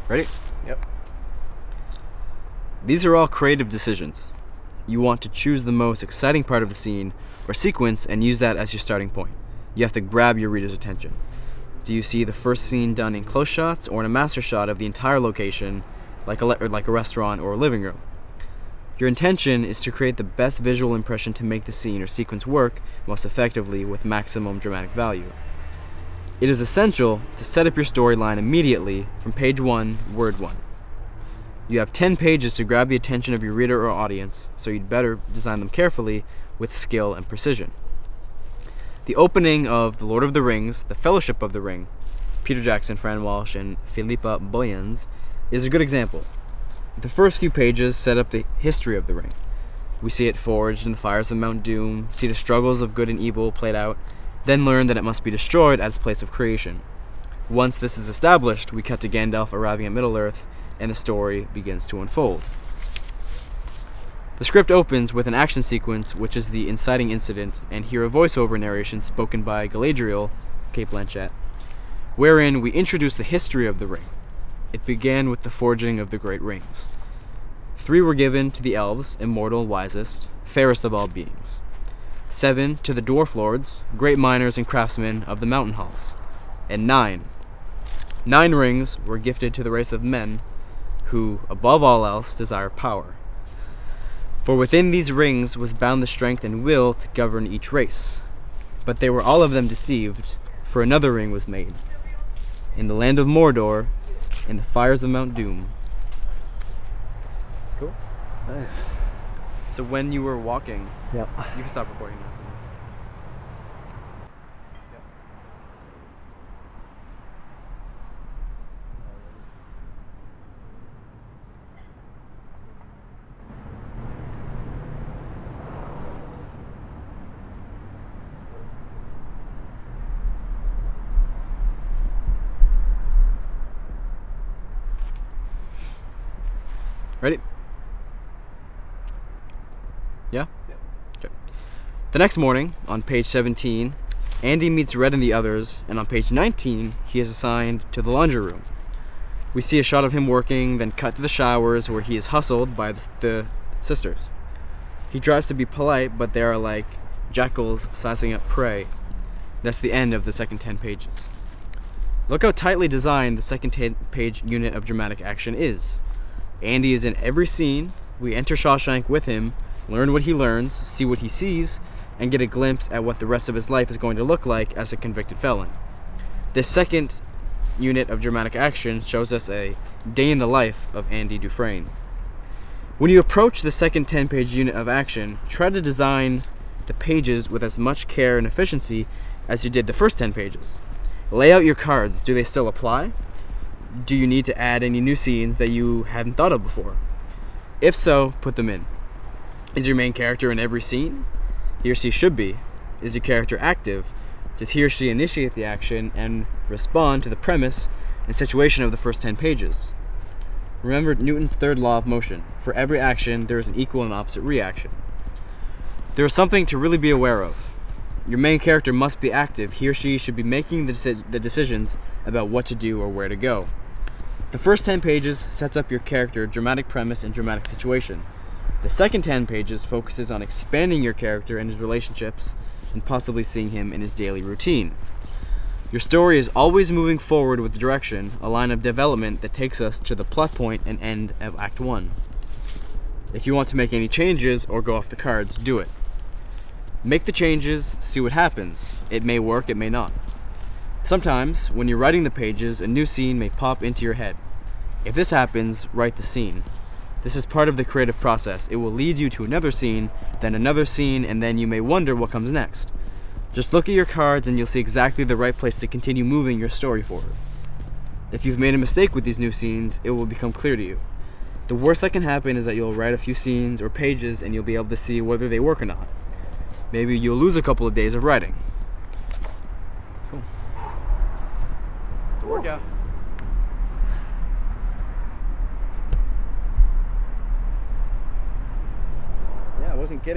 Ready? Yep. These are all creative decisions. You want to choose the most exciting part of the scene or sequence and use that as your starting point. You have to grab your reader's attention. Do you see the first scene done in close shots or in a master shot of the entire location, like a restaurant or a living room? Your intention is to create the best visual impression to make the scene or sequence work most effectively with maximum dramatic value. It is essential to set up your storyline immediately from page 1, word 1. You have 10 pages to grab the attention of your reader or audience, so you'd better design them carefully with skill and precision. The opening of The Lord of the Rings, The Fellowship of the Ring, Peter Jackson, Fran Walsh, and Philippa Boyens, is a good example. The first few pages set up the history of the ring. We see it forged in the fires of Mount Doom, see the struggles of good and evil played out, then learn that it must be destroyed as a place of creation. Once this is established, we cut to Gandalf arriving at Middle-earth, and the story begins to unfold. The script opens with an action sequence, which is the inciting incident, and hear a voiceover narration spoken by Galadriel, Cate Blanchett, wherein we introduce the history of the ring. It began with the forging of the great rings. 3 were given to the elves, immortal, wisest, fairest of all beings. 7 to the dwarf lords, great miners and craftsmen of the mountain halls. And 9 rings were gifted to the race of men who, above all else, desire power. For within these rings was bound the strength and will to govern each race. But they were all of them deceived, for another ring was made. In the land of Mordor, in the fires of Mount Doom. Cool. Nice. So when you were walking, Yep. you can stop recording now. Ready? Yeah? Okay. The next morning, on page 17, Andy meets Red and the others, and on page 19, he is assigned to the laundry room. We see a shot of him working, then cut to the showers where he is hustled by the sisters. He tries to be polite, but they are like jackals sizing up prey. That's the end of the second 10 pages. Look how tightly designed the second 10-page unit of dramatic action is. Andy is in every scene. We enter Shawshank with him, learn what he learns, see what he sees, and get a glimpse at what the rest of his life is going to look like as a convicted felon. This second unit of dramatic action shows us a day in the life of Andy Dufresne. When you approach the second 10-page unit of action, try to design the pages with as much care and efficiency as you did the first 10 pages. Lay out your cards. Do they still apply? Do you need to add any new scenes that you hadn't thought of before? If so, put them in. Is your main character in every scene? He or she should be. Is your character active? Does he or she initiate the action and respond to the premise and situation of the first 10 pages? Remember Newton's third law of motion. For every action, there is an equal and opposite reaction. There is something to really be aware of. Your main character must be active. He or she should be making the decisions about what to do or where to go. The first 10 pages sets up your character, dramatic premise, and dramatic situation. The second 10 pages focuses on expanding your character and his relationships and possibly seeing him in his daily routine. Your story is always moving forward with direction, a line of development that takes us to the plot point and end of Act 1. If you want to make any changes or go off the cards, do it. Make the changes, see what happens. It may work, it may not. Sometimes, when you're writing the pages, a new scene may pop into your head. If this happens, write the scene. This is part of the creative process. It will lead you to another scene, and then you may wonder what comes next. Just look at your cards and you'll see exactly the right place to continue moving your story forward. If you've made a mistake with these new scenes, it will become clear to you. The worst that can happen is that you'll write a few scenes or pages and you'll be able to see whether they work or not. Maybe you'll lose a couple of days of writing. Cool. It's a workout. Yeah, I wasn't kidding.